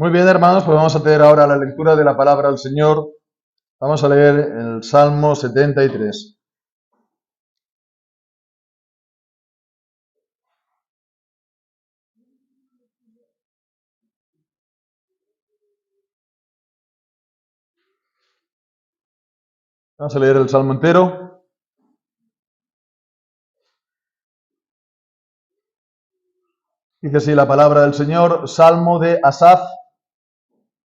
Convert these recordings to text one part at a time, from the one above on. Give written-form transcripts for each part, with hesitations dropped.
Muy bien, hermanos, pues vamos a tener ahora la lectura de la palabra del Señor. Vamos a leer el Salmo 73. Vamos a leer el Salmo entero. Dice así la palabra del Señor, Salmo de Asaf.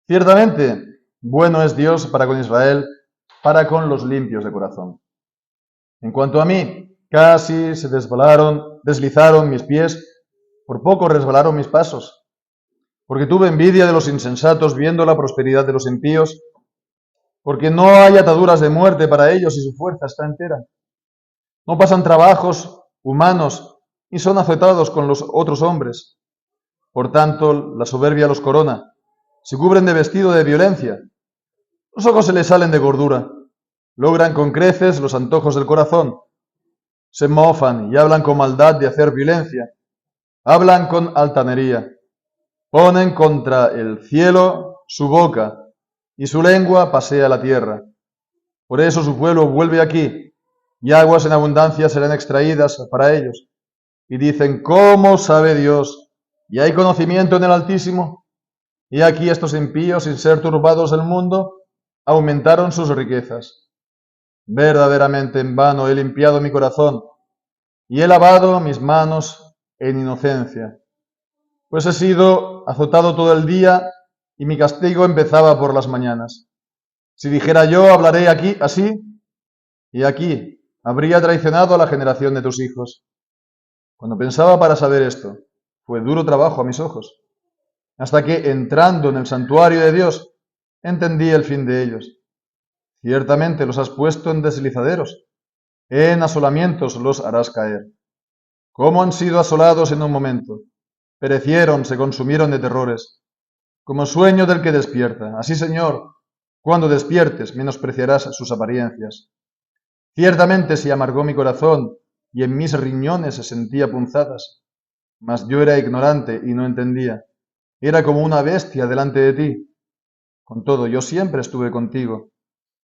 Ciertamente, bueno es Dios para con Israel, para con los limpios de corazón. En cuanto a mí, casi se deslizaron mis pies, por poco resbalaron mis pasos, porque tuve envidia de los insensatos viendo la prosperidad de los impíos, porque no hay ataduras de muerte para ellos y su fuerza está entera. No pasan trabajos humanos y son azotados con los otros hombres. Por tanto, la soberbia los corona, se cubren de vestido de violencia. Los ojos se les salen de gordura, logran con creces los antojos del corazón. Se mofan y hablan con maldad de hacer violencia, hablan con altanería. Ponen contra el cielo su boca y su lengua pasea la tierra. Por eso su pueblo vuelve aquí y aguas en abundancia serán extraídas para ellos. Y dicen, ¿cómo sabe Dios? ¿Y hay conocimiento en el Altísimo? Y aquí estos impíos, sin ser turbados del mundo, aumentaron sus riquezas. Verdaderamente en vano he limpiado mi corazón y he lavado mis manos en inocencia. Pues he sido azotado todo el día y mi castigo empezaba por las mañanas. Si dijera yo, hablaré aquí así, y aquí habría traicionado a la generación de tus hijos. Cuando pensaba para saber esto, fue duro trabajo a mis ojos, hasta que, entrando en el santuario de Dios, entendí el fin de ellos. Ciertamente los has puesto en deslizaderos, en asolamientos los harás caer. ¿Cómo han sido asolados en un momento? Perecieron, se consumieron de terrores, como sueño del que despierta. Así, Señor, cuando despiertes, menospreciarás sus apariencias. Ciertamente se amargó mi corazón, y en mis riñones se sentía punzadas. Mas yo era ignorante y no entendía. Era como una bestia delante de ti. Con todo, yo siempre estuve contigo.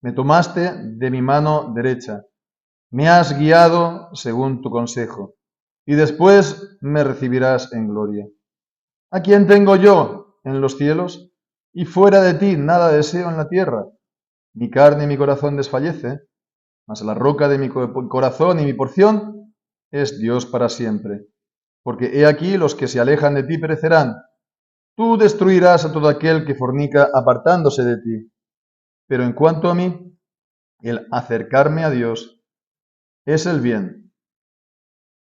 Me tomaste de mi mano derecha. Me has guiado según tu consejo. Y después me recibirás en gloria. ¿A quién tengo yo en los cielos? Y fuera de ti nada deseo en la tierra. Mi carne y mi corazón desfallece, mas la roca de mi corazón y mi porción es Dios para siempre. Porque he aquí los que se alejan de ti perecerán. Tú destruirás a todo aquel que fornica apartándose de ti. Pero en cuanto a mí, el acercarme a Dios es el bien.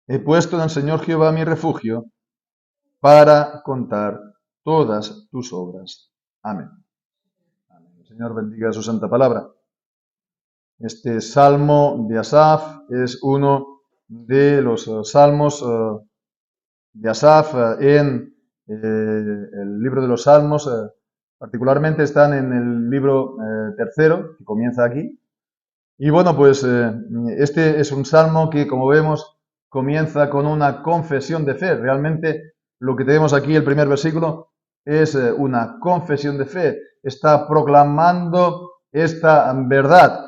He puesto en el Señor Jehová mi refugio para contar todas tus obras. Amén. Amén. El Señor bendiga su santa palabra. Este Salmo de Asaf es uno de los salmos de Asaf en el libro de los Salmos. Particularmente están en el libro tercero, que comienza aquí. Y bueno, pues este es un salmo que, como vemos, comienza con una confesión de fe. Realmente lo que tenemos aquí, el primer versículo, es una confesión de fe. Está proclamando esta verdad.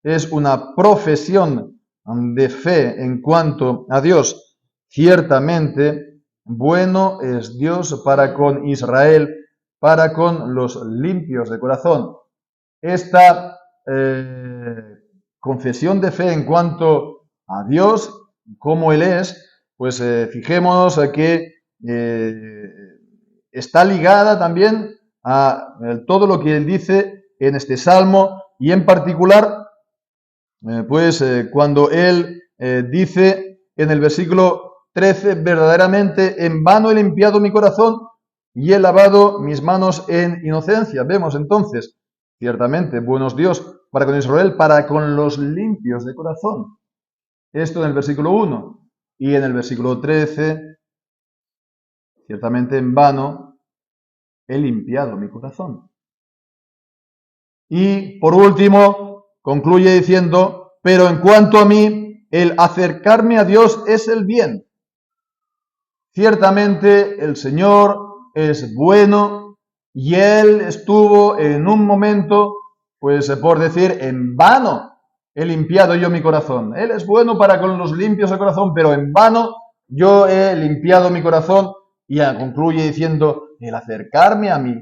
Es una profesión de fe en cuanto a Dios. Ciertamente, bueno es Dios para con Israel, para con los limpios de corazón. Esta confesión de fe en cuanto a Dios, como Él es, pues fijémonos que está ligada también a todo lo que Él dice en este Salmo y en particular, cuando Él dice en el versículo 13, verdaderamente en vano he limpiado mi corazón y he lavado mis manos en inocencia. Vemos entonces, ciertamente, buenos Dios para con Israel, para con los limpios de corazón. Esto en el versículo 1. Y en el versículo 13, ciertamente en vano he limpiado mi corazón. Y por último, concluye diciendo, pero en cuanto a mí, el acercarme a Dios es el bien. Ciertamente el Señor es bueno y él estuvo en un momento, pues por decir, en vano he limpiado yo mi corazón. Él es bueno para con los limpios de corazón, pero en vano yo he limpiado mi corazón. Y concluye diciendo, el acercarme a mí,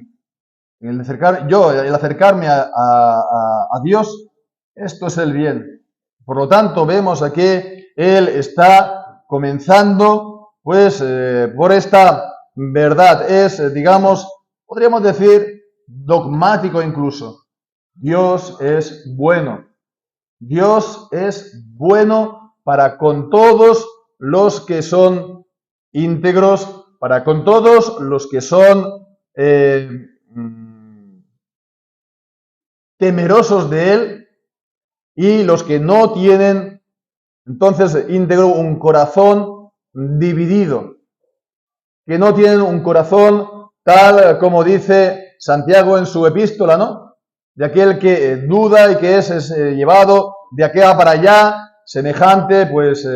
el acercarme a Dios, esto es el bien. Por lo tanto, vemos aquí, él está comenzando, pues, por esta verdad. Es, digamos, podríamos decir, dogmático incluso. Dios es bueno. Dios es bueno para con todos los que son íntegros, para con todos los que son temerosos de Él y los que no tienen, entonces, íntegro, un corazón dividido, que no tienen un corazón tal como dice Santiago en su epístola, ¿no? De aquel que duda y que es llevado de acá para allá, semejante pues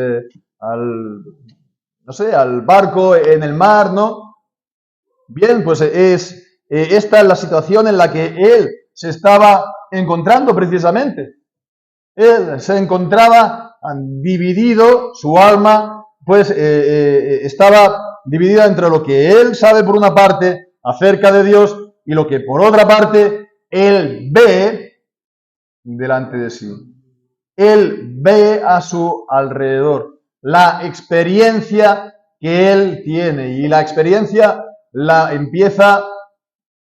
al barco en el mar, ¿no? Bien, pues esta es la situación en la que él se estaba encontrando precisamente. Él se encontraba dividido, su alma pues estaba dividida entre lo que él sabe por una parte acerca de Dios y lo que por otra parte él ve delante de sí. Él ve a su alrededor la experiencia que él tiene y la experiencia la empieza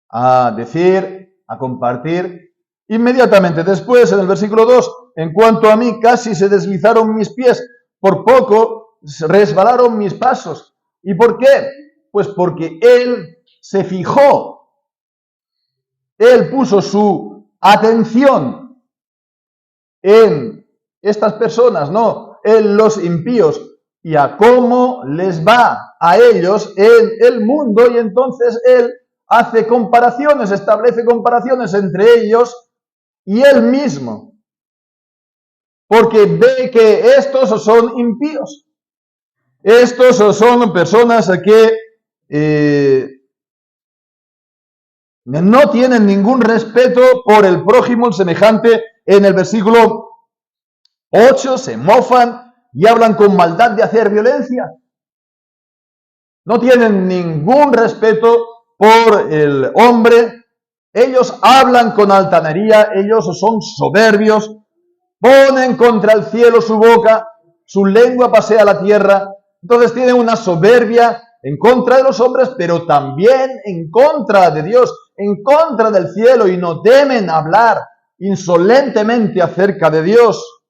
a decir, a compartir inmediatamente. Después, en el versículo 2, en cuanto a mí, casi se deslizaron mis pies, por poco resbalaron mis pasos. ¿Y por qué? Pues porque él se fijó. Él puso su atención en estas personas, no en los impíos, y a cómo les va a ellos en el mundo, y entonces él hace comparaciones, establece comparaciones entre ellos y él mismo, porque ve que estos son impíos, estos son personas que no tienen ningún respeto por el prójimo, el semejante. En el versículo 8 se mofan y hablan con maldad de hacer violencia. No tienen ningún respeto por el hombre. Ellos hablan con altanería, ellos son soberbios, ponen contra el cielo su boca, su lengua pasea la tierra. Entonces tienen una soberbia en contra de los hombres, pero también en contra de Dios, en contra del cielo, y no temen hablar insolentemente acerca de Dios.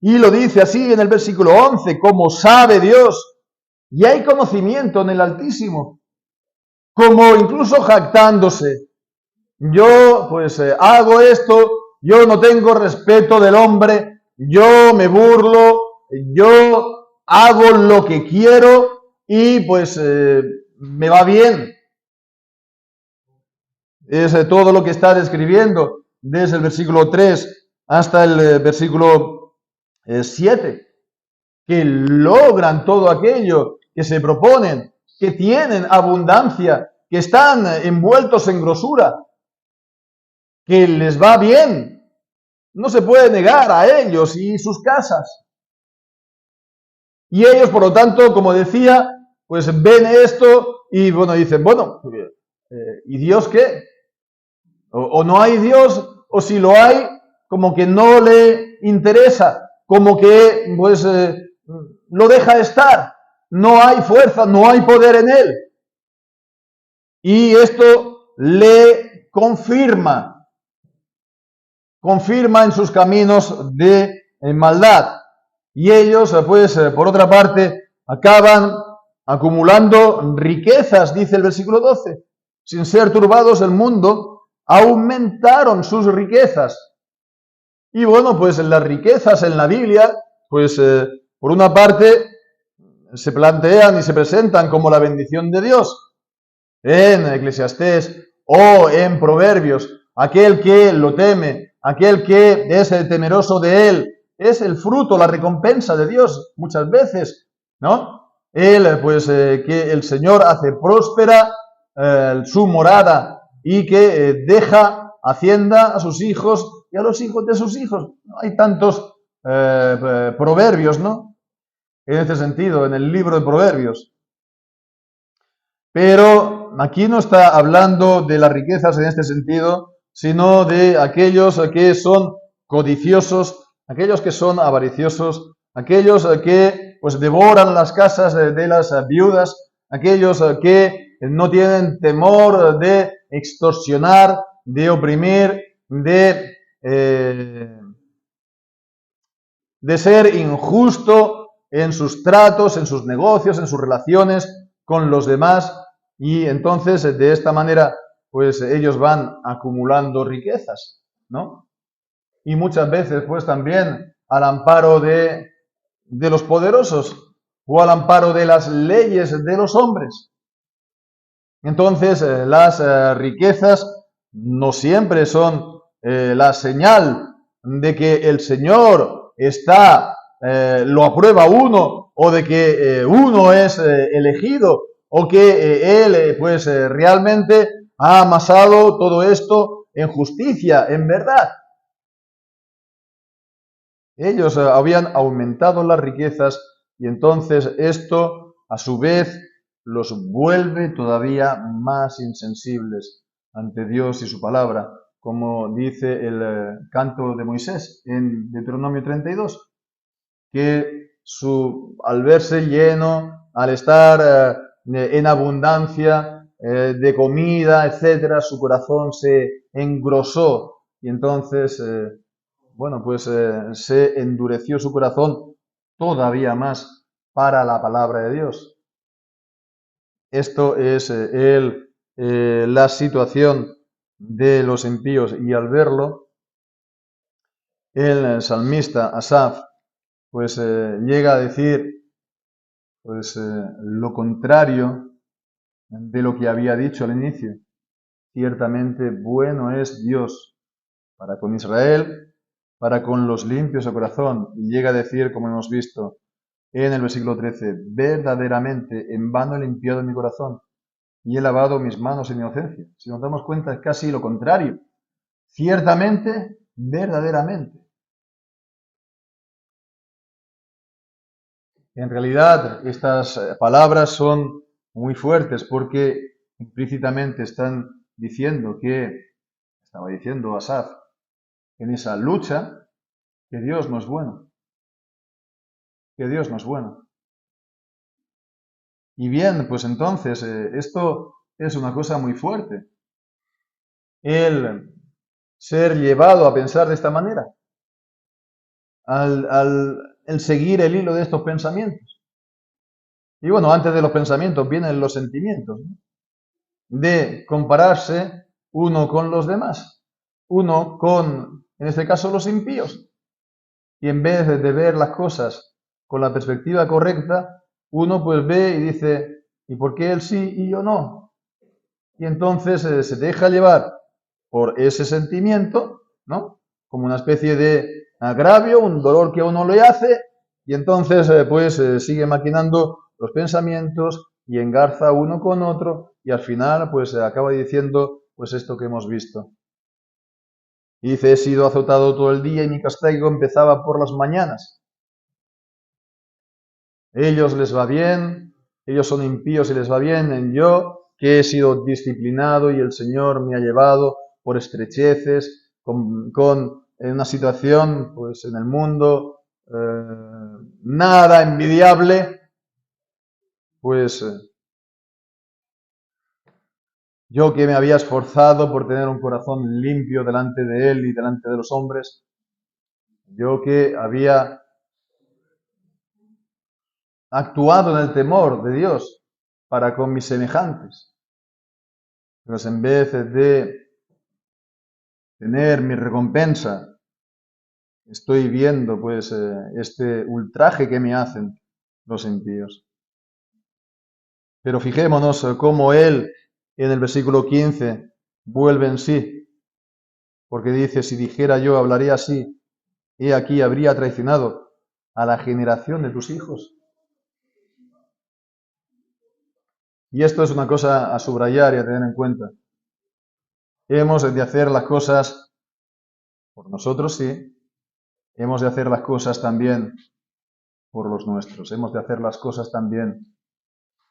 Y lo dice así en el versículo 11, como sabe Dios, y hay conocimiento en el Altísimo, como incluso jactándose. Yo pues hago esto, yo no tengo respeto del hombre, yo me burlo, yo hago lo que quiero y pues me va bien. Es todo lo que está describiendo desde el versículo 3 hasta el versículo 7, que logran todo aquello que se proponen, que tienen abundancia, que están envueltos en grosura, que les va bien. No se puede negar a ellos y sus casas. Y ellos, por lo tanto, como decía, pues ven esto y bueno, dicen, bueno, ¿y Dios qué? O no hay Dios, o si lo hay, como que no le interesa, como que pues lo deja estar, no hay fuerza, no hay poder en él. Y esto le confirma en sus caminos de maldad. Y ellos, pues, por otra parte, acaban acumulando riquezas, dice el versículo 12. Sin ser turbados el mundo, aumentaron sus riquezas. Y bueno, pues las riquezas en la Biblia, pues, por una parte, se plantean y se presentan como la bendición de Dios. En Eclesiastés o en Proverbios, aquel que lo teme, aquel que es el temeroso de él, es el fruto, la recompensa de Dios muchas veces, ¿no? Él, pues, que el Señor hace próspera su morada y que deja hacienda a sus hijos y a los hijos de sus hijos. Hay tantos proverbios, ¿no? En este sentido, en el libro de Proverbios. Pero aquí no está hablando de las riquezas en este sentido, sino de aquellos que son codiciosos, aquellos que son avariciosos, aquellos que pues devoran las casas de las viudas, aquellos que no tienen temor de extorsionar, de oprimir, de ser injusto en sus tratos, en sus negocios, en sus relaciones con los demás, y entonces de esta manera pues ellos van acumulando riquezas, ¿no? Y muchas veces pues también al amparo de los poderosos o al amparo de las leyes de los hombres. Entonces las riquezas no siempre son la señal de que el Señor lo aprueba uno, o de que uno es elegido, o que Él pues realmente ha amasado todo esto en justicia, en verdad. Ellos habían aumentado las riquezas y entonces esto a su vez los vuelve todavía más insensibles ante Dios y su palabra, como dice el canto de Moisés en Deuteronomio 32, que al verse lleno, al estar en abundancia de comida, etcétera, su corazón se engrosó y entonces, pues se endureció su corazón todavía más para la palabra de Dios. Esto es la situación de los impíos, y al verlo, el salmista Asaf pues llega a decir pues lo contrario de lo que había dicho al inicio. Ciertamente bueno es Dios para con Israel, para con los limpios de corazón, y llega a decir, como hemos visto en el versículo 13, verdaderamente en vano he limpiado mi corazón y he lavado mis manos en inocencia. Si nos damos cuenta, es casi lo contrario. Ciertamente, verdaderamente. En realidad, estas palabras son muy fuertes porque implícitamente estaba diciendo Asaf, en esa lucha, que Dios no es bueno. Que Dios no es bueno. Y bien, pues entonces, esto es una cosa muy fuerte. El ser llevado a pensar de esta manera. El seguir el hilo de estos pensamientos. Y bueno, antes de los pensamientos vienen los sentimientos, ¿no? De compararse uno con los demás, uno con, en este caso, los impíos. Y en vez de ver las cosas con la perspectiva correcta, uno pues ve y dice, ¿y por qué él sí y yo no? Y entonces se deja llevar por ese sentimiento, ¿no? Como una especie de agravio, un dolor que a uno le hace, y entonces sigue maquinando los pensamientos y engarza uno con otro, y al final pues acaba diciendo pues esto que hemos visto. Y dice, he sido azotado todo el día y mi castigo empezaba por las mañanas. Ellos les va bien, ellos son impíos y les va bien, en yo que he sido disciplinado y el Señor me ha llevado por estrecheces, en una situación pues en el mundo nada envidiable, pues yo que me había esforzado por tener un corazón limpio delante de Él y delante de los hombres, yo que había actuado en el temor de Dios para con mis semejantes, pues en vez de tener mi recompensa, estoy viendo pues este ultraje que me hacen los impíos. Pero fijémonos cómo él en el versículo 15 vuelve en sí, porque dice, si dijera yo, hablaré así, he aquí habría traicionado a la generación de tus hijos. Y esto es una cosa a subrayar y a tener en cuenta. Hemos de hacer las cosas por nosotros, sí. Hemos de hacer las cosas también por los nuestros. Hemos de hacer las cosas también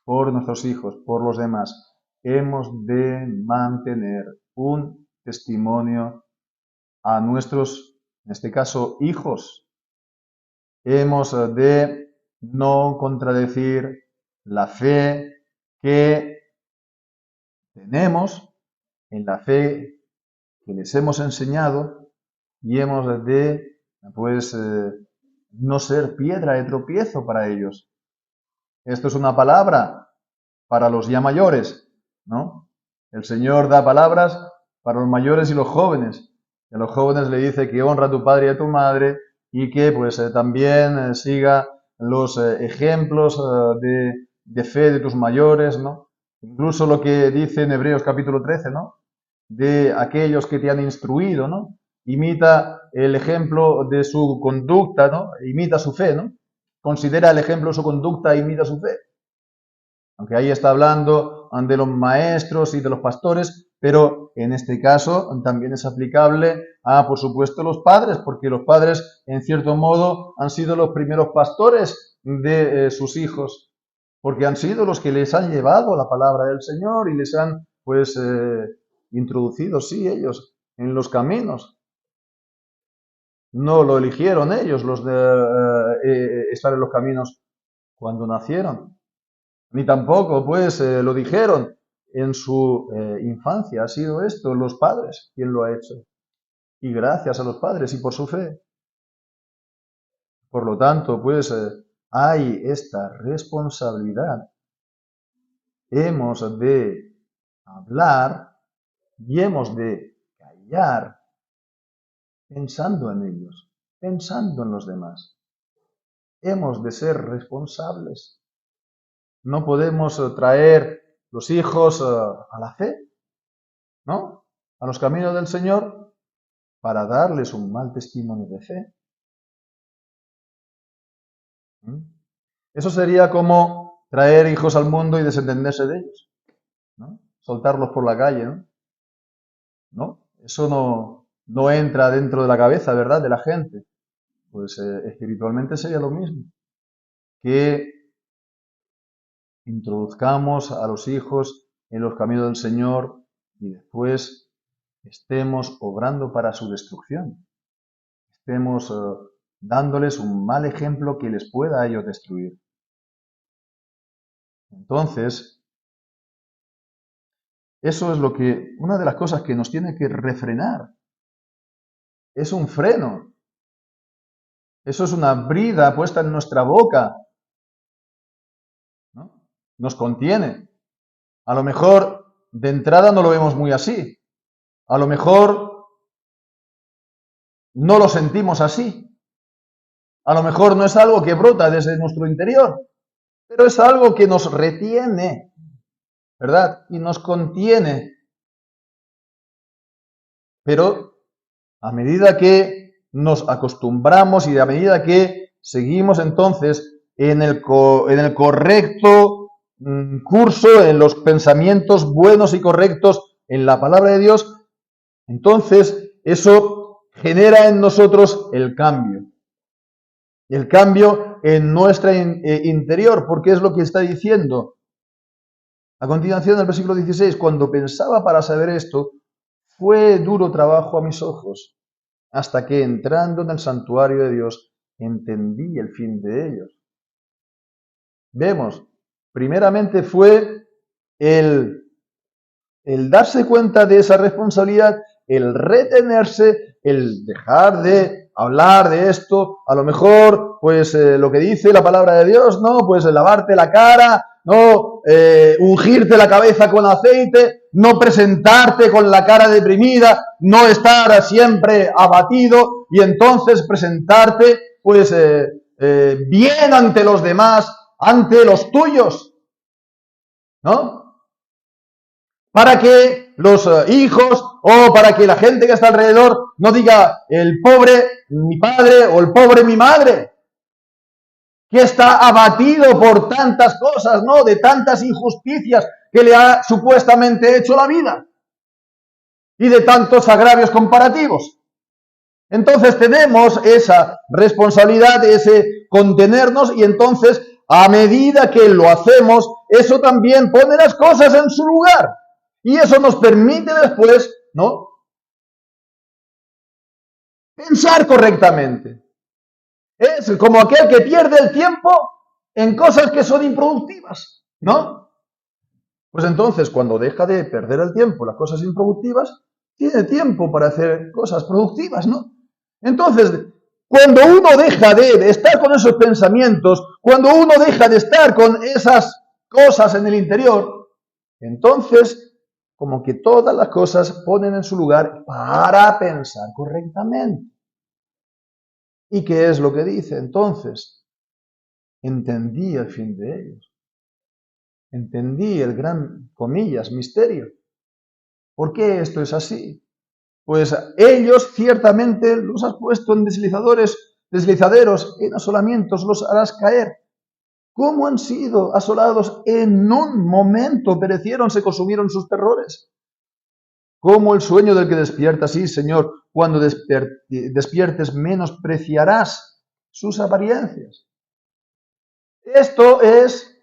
por nuestros hijos, por los demás. Hemos de mantener un testimonio a nuestros, en este caso, hijos. Hemos de no contradecir la fe que tenemos, en la fe que les hemos enseñado, y hemos de, pues, no ser piedra de tropiezo para ellos. Esto es una palabra para los ya mayores, ¿no? El Señor da palabras para los mayores y los jóvenes. Y a los jóvenes le dice que honra a tu padre y a tu madre y que pues también siga los ejemplos de fe de tus mayores, ¿no? Incluso lo que dice en Hebreos capítulo 13, ¿no? De aquellos que te han instruido, ¿no? Imita el ejemplo de su conducta, ¿no? Imita su fe, ¿no? Considera el ejemplo de su conducta e imita su fe. Aunque ahí está hablando de los maestros y de los pastores, pero en este caso también es aplicable a, por supuesto, los padres, porque los padres, en cierto modo, han sido los primeros pastores de sus hijos, porque han sido los que les han llevado la palabra del Señor y les han, pues, introducido, sí, ellos, en los caminos. No lo eligieron ellos, los de estar en los caminos cuando nacieron. Ni tampoco, pues, lo dijeron en su infancia. Ha sido esto, los padres, quien lo ha hecho. Y gracias a los padres y por su fe. Por lo tanto, pues, hay esta responsabilidad. Hemos de hablar y hemos de callar pensando en ellos, pensando en los demás. Hemos de ser responsables. No podemos traer los hijos a la fe, ¿no? A los caminos del Señor para darles un mal testimonio de fe. Eso sería como traer hijos al mundo y desentenderse de ellos, ¿no? Soltarlos por la calle, ¿no? ¿No? Eso no entra dentro de la cabeza, ¿verdad?, de la gente. Pues espiritualmente sería lo mismo. Que introduzcamos a los hijos en los caminos del Señor y después estemos obrando para su destrucción. Estemos dándoles un mal ejemplo que les pueda a ellos destruir. Entonces, eso es una de las cosas que nos tiene que refrenar. Es un freno. Eso es una brida puesta en nuestra boca, ¿no? Nos contiene. A lo mejor de entrada no lo vemos muy así. A lo mejor no lo sentimos así. A lo mejor no es algo que brota desde nuestro interior, pero es algo que nos retiene, ¿verdad? Y nos contiene. Pero a medida que nos acostumbramos y a medida que seguimos entonces en el correcto curso, en los pensamientos buenos y correctos en la palabra de Dios, entonces eso genera en nosotros el cambio. El cambio en nuestro interior, porque es lo que está diciendo. A continuación, del versículo 16, cuando pensaba para saber esto, fue duro trabajo a mis ojos, hasta que entrando en el santuario de Dios, entendí el fin de ellos. Vemos, primeramente fue el darse cuenta de esa responsabilidad, el retenerse, el dejar de hablar de esto, a lo mejor, pues lo que dice la palabra de Dios, ¿no? Pues lavarte la cara, no ungirte la cabeza con aceite, no presentarte con la cara deprimida, no estar siempre abatido y entonces presentarte, pues, bien ante los demás, ante los tuyos, ¿no? Para que los hijos o para que la gente que está alrededor no diga el pobre mi padre o el pobre mi madre. que está abatido por tantas cosas, ¿no? De tantas injusticias que le ha supuestamente hecho la vida y de tantos agravios comparativos. Entonces tenemos esa responsabilidad, ese contenernos, y entonces a medida que lo hacemos, eso también pone las cosas en su lugar. Y eso nos permite después, ¿no?, pensar correctamente. Es como aquel que pierde el tiempo en cosas que son improductivas, ¿no? Pues entonces, cuando deja de perder el tiempo en las cosas improductivas, tiene tiempo para hacer cosas productivas, ¿no? Entonces, cuando uno deja de estar con esos pensamientos, cuando uno deja de estar con esas cosas en el interior, entonces, como que todas las cosas ponen en su lugar para pensar correctamente. ¿Y qué es lo que dice? Entonces, entendí el fin de ellos. Entendí el gran, comillas, misterio. ¿Por qué esto es así? Pues ellos ciertamente los has puesto en deslizaderos, en asolamientos, los harás caer. ¿Cómo han sido asolados en un momento? Perecieron, se consumieron sus terrores. Como el sueño del que despierta, sí, Señor, cuando despiertes menospreciarás sus apariencias. Esto es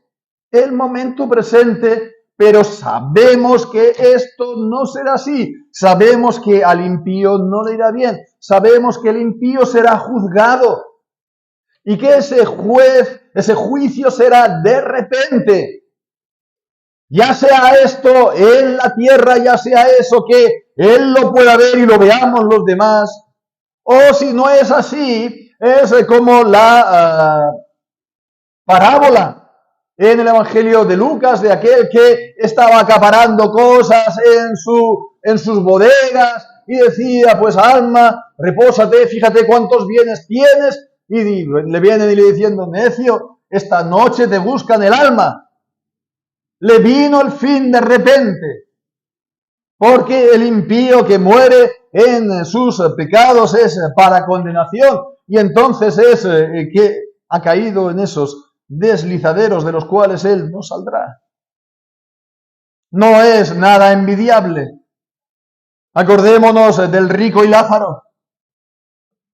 el momento presente, pero sabemos que esto no será así. Sabemos que al impío no le irá bien. Sabemos que el impío será juzgado y que ese juicio será de repente. Ya sea esto en la tierra, ya sea eso que Él lo pueda ver y lo veamos los demás. O si no es así, es como la parábola en el Evangelio de Lucas, de aquel que estaba acaparando cosas en sus bodegas y decía, pues alma, repósate, fíjate cuántos bienes tienes, y le vienen y le diciendo, necio, esta noche te buscan el alma. Le vino el fin de repente, porque el impío que muere en sus pecados es para condenación, y entonces es que ha caído en esos deslizaderos de los cuales él no saldrá. No es nada envidiable. Acordémonos del rico y Lázaro,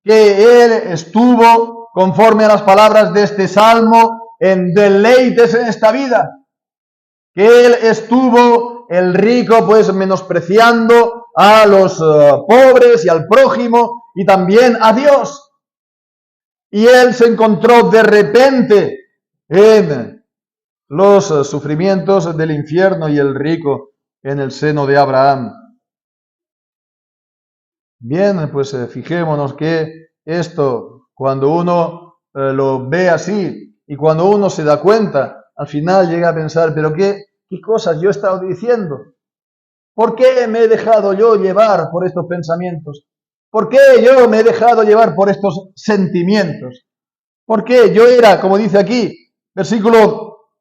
que él estuvo, conforme a las palabras de este salmo, en deleites en esta vida. Que él estuvo, el rico, pues menospreciando a los pobres y al prójimo y también a Dios. Y él se encontró de repente en los sufrimientos del infierno y el rico en el seno de Abraham. Bien, pues fijémonos que esto, cuando uno lo ve así y cuando uno se da cuenta, al final llega a pensar, pero ¿qué cosas yo he estado diciendo? ¿Por qué me he dejado yo llevar por estos pensamientos? ¿Por qué yo me he dejado llevar por estos sentimientos? ¿Por qué yo era, como dice aquí, versículo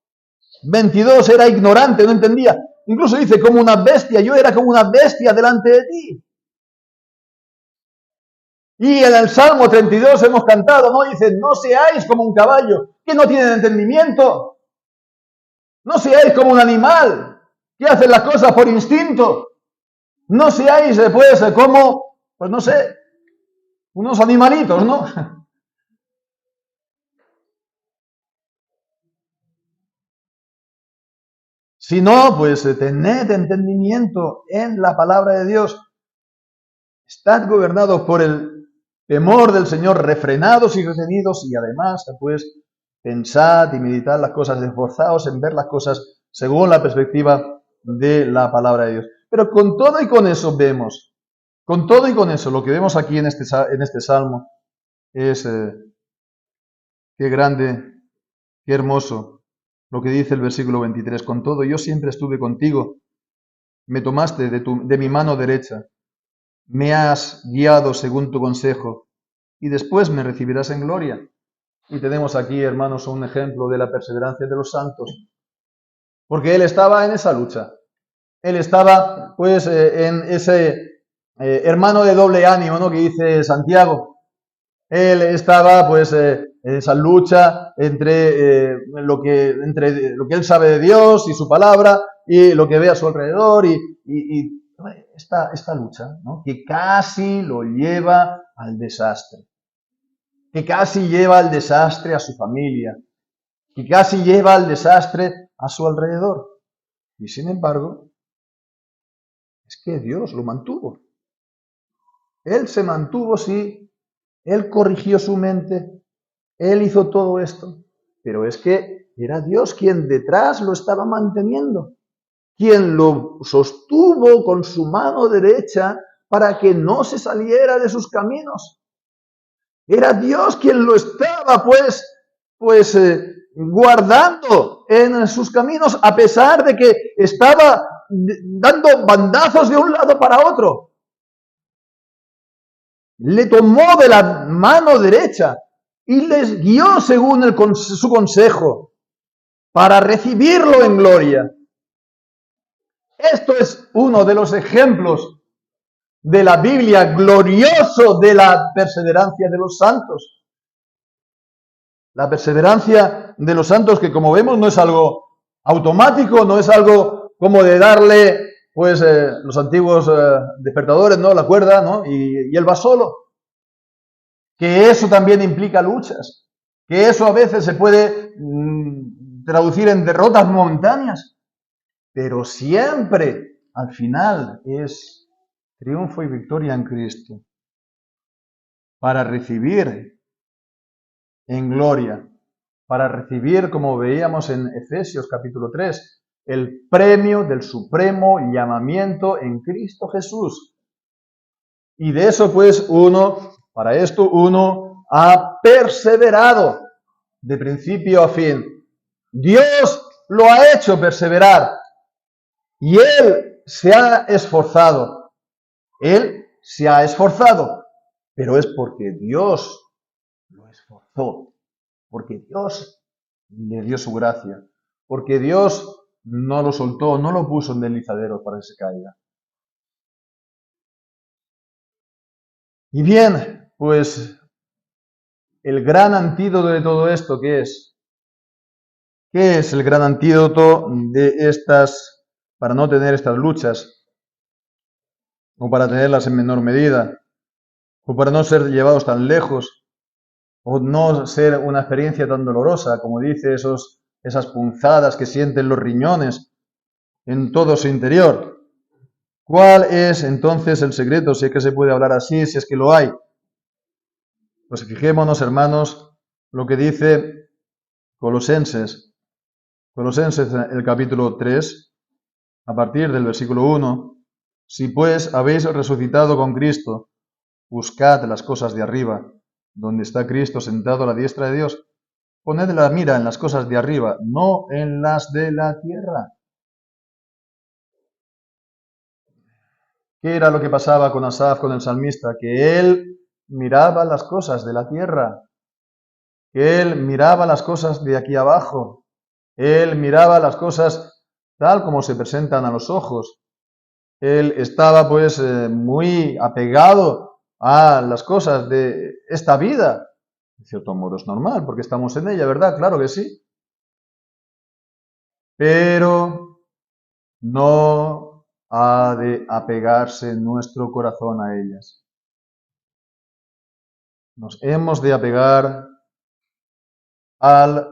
22, era ignorante, no entendía? Incluso dice, como una bestia, yo era como una bestia delante de ti. Y en el Salmo 32 hemos cantado, ¿no? Dice, no seáis como un caballo, que no tienen entendimiento. No seáis como un animal, que hacen las cosas por instinto. No seáis, pues, como, pues no sé, unos animalitos, ¿no? Si no, pues tened entendimiento en la palabra de Dios. Estad gobernados por el temor del Señor, refrenados y retenidos, y además, pues, pensad y meditad las cosas, esforzaos en ver las cosas según la perspectiva de la palabra de Dios. Pero con todo y con eso vemos, con todo y con eso, lo que vemos aquí en este salmo es qué grande, qué hermoso, lo que dice el versículo 23. Con todo, yo siempre estuve contigo, me tomaste de mi mano derecha, me has guiado según tu consejo, y después me recibirás en gloria. Y tenemos aquí, hermanos, un ejemplo de la perseverancia de los santos, porque él estaba en esa lucha. Él estaba, pues, en ese hermano de doble ánimo, ¿no?, que dice Santiago. Él estaba, pues, esa lucha entre lo que él sabe de Dios y su palabra y lo que ve a su alrededor y esta lucha, ¿no? Que casi lo lleva al desastre, que casi lleva al desastre a su familia, que casi lleva al desastre a su alrededor. Y sin embargo, es que Dios lo mantuvo. Él se mantuvo, sí, él corrigió su mente, él hizo todo esto, pero es que era Dios quien detrás lo estaba manteniendo, quien lo sostuvo con su mano derecha para que no se saliera de sus caminos. Era Dios quien lo estaba, guardando en sus caminos, a pesar de que estaba dando bandazos de un lado para otro. Le tomó de la mano derecha y les guió según su consejo para recibirlo en gloria. Esto es uno de los ejemplos de la Biblia glorioso de la perseverancia de los santos. La perseverancia de los santos, que como vemos no es algo automático, no es algo como de darle los antiguos despertadores, ¿no? La cuerda, ¿no? Y él va solo. Que eso también implica luchas, que eso a veces se puede traducir en derrotas momentáneas, pero siempre al final es triunfo y victoria en Cristo, para recibir en gloria, para recibir, como veíamos en Efesios capítulo 3, el premio del supremo llamamiento en Cristo Jesús. Y de eso para esto uno ha perseverado de principio a fin. Dios lo ha hecho perseverar y Él se ha esforzado. Él se ha esforzado, pero es porque Dios lo esforzó, porque Dios le dio su gracia, porque Dios no lo soltó, no lo puso en deslizadero para que se caiga. Y bien, pues el gran antídoto de todo esto, ¿qué es? ¿Qué es el gran antídoto para no tener estas luchas? O para tenerlas en menor medida, o para no ser llevados tan lejos, o no ser una experiencia tan dolorosa, como dice esas punzadas que sienten los riñones en todo su interior. ¿Cuál es entonces el secreto? Si es que se puede hablar así, si es que lo hay. Pues fijémonos, hermanos, lo que dice Colosenses el capítulo 3, a partir del versículo 1. Si pues habéis resucitado con Cristo, buscad las cosas de arriba, donde está Cristo sentado a la diestra de Dios. Poned la mira en las cosas de arriba, no en las de la tierra. ¿Qué era lo que pasaba con Asaf, con el salmista? Que él miraba las cosas de la tierra, que él miraba las cosas de aquí abajo, él miraba las cosas tal como se presentan a los ojos. Él estaba muy apegado a las cosas de esta vida. De cierto modo es normal, porque estamos en ella, ¿verdad? Claro que sí. Pero no ha de apegarse nuestro corazón a ellas. Nos hemos de apegar al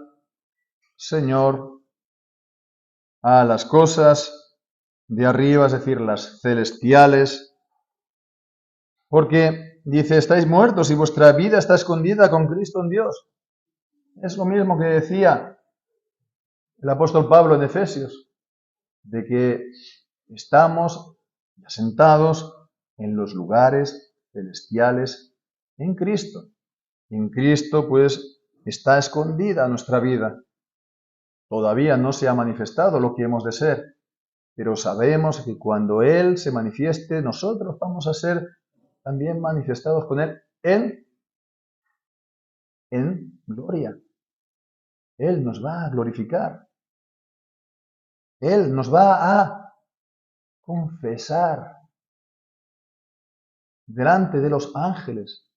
Señor, a las cosas de arriba, es decir, las celestiales, porque dice, estáis muertos y vuestra vida está escondida con Cristo en Dios. Es lo mismo que decía el apóstol Pablo en Efesios, de que estamos asentados en los lugares celestiales en Cristo. En Cristo, está escondida nuestra vida. Todavía no se ha manifestado lo que hemos de ser, pero sabemos que cuando Él se manifieste, nosotros vamos a ser también manifestados con Él en gloria. Él nos va a glorificar. Él nos va a confesar delante de los ángeles,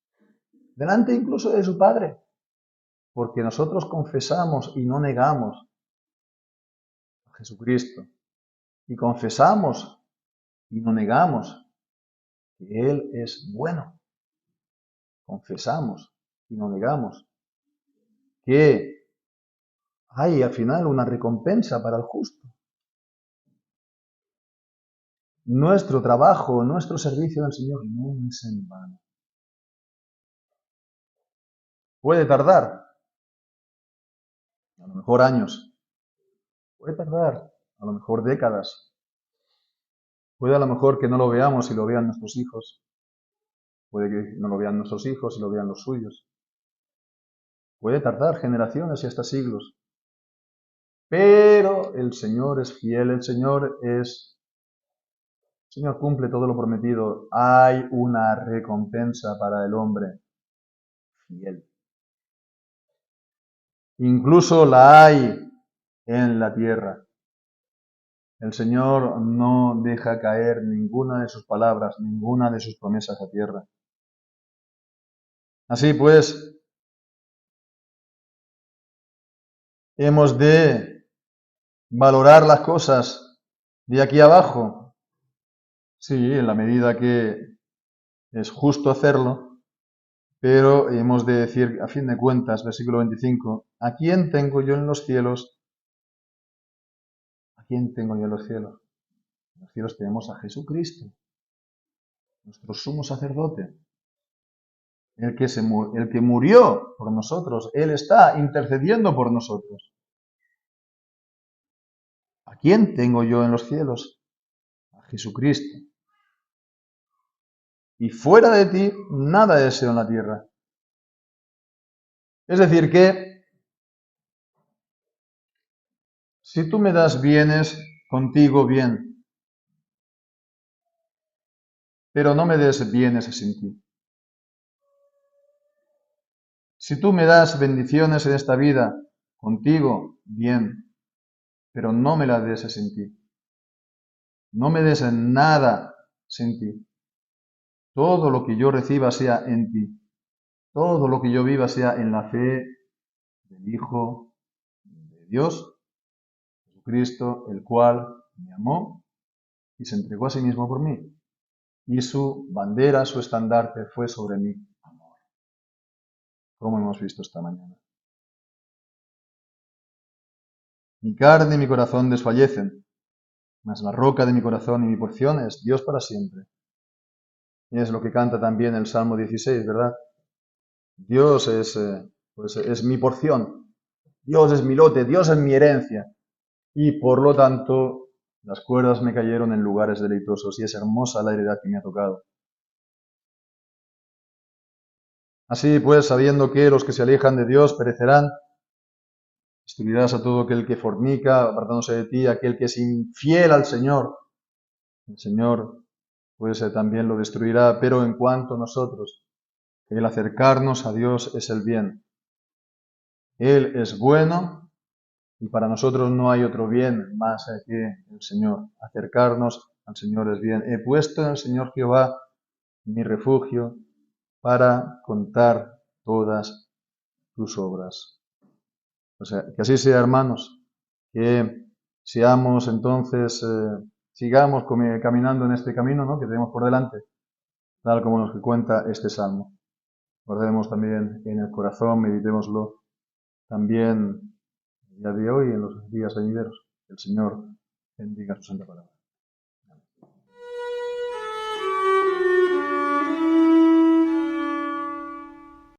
delante incluso de su Padre. porque nosotros confesamos y no negamos a Jesucristo, y confesamos y no negamos que Él es bueno. Confesamos y no negamos que hay al final una recompensa para el justo. Nuestro trabajo, nuestro servicio al Señor no es en vano. Puede tardar, a lo mejor años, puede tardar, a lo mejor décadas, puede a lo mejor que no lo veamos y lo vean nuestros hijos, puede que no lo vean nuestros hijos y lo vean los suyos, puede tardar generaciones y hasta siglos, pero el Señor es fiel, el Señor cumple todo lo prometido, hay una recompensa para el hombre fiel. Incluso la hay en la tierra. El Señor no deja caer ninguna de sus palabras, ninguna de sus promesas a tierra. Así pues, hemos de valorar las cosas de aquí abajo, sí, en la medida que es justo hacerlo, pero hemos de decir, a fin de cuentas, versículo 25, ¿a quién tengo yo en los cielos? ¿A quién tengo yo en los cielos? En los cielos tenemos a Jesucristo, nuestro sumo sacerdote, el que murió por nosotros. Él está intercediendo por nosotros. ¿A quién tengo yo en los cielos? A Jesucristo. Y fuera de ti, nada deseo en la tierra. Es decir, que si tú me das bienes, contigo bien, pero no me des bienes sin ti. Si tú me das bendiciones en esta vida, contigo bien, pero no me las des sin ti. No me des nada sin ti. Todo lo que yo reciba sea en ti. Todo lo que yo viva sea en la fe del Hijo de Dios, Jesucristo, el cual me amó y se entregó a sí mismo por mí. Y su bandera, su estandarte fue sobre mí amor. Como hemos visto esta mañana. Mi carne y mi corazón desfallecen, mas la roca de mi corazón y mi porción es Dios para siempre. Y es lo que canta también el Salmo 16, ¿verdad? Dios es mi porción, Dios es mi lote, Dios es mi herencia. Y por lo tanto, las cuerdas me cayeron en lugares deleitosos y es hermosa la heredad que me ha tocado. Así pues, sabiendo que los que se alejan de Dios perecerán, destruirás a todo aquel que fornica, apartándose de ti, aquel que es infiel al Señor. El Señor pues también lo destruirá, pero en cuanto a nosotros, el acercarnos a Dios es el bien. Él es bueno y para nosotros no hay otro bien más que el Señor. Acercarnos al Señor es bien. He puesto en el Señor Jehová mi refugio para contar todas tus obras. O sea, que así sea, hermanos, que seamos entonces, sigamos caminando en este camino, ¿no?, que tenemos por delante, tal como nos cuenta este salmo. Guardemos también en el corazón, meditémoslo también el día de hoy y en los días venideros. Que el Señor bendiga su santa palabra.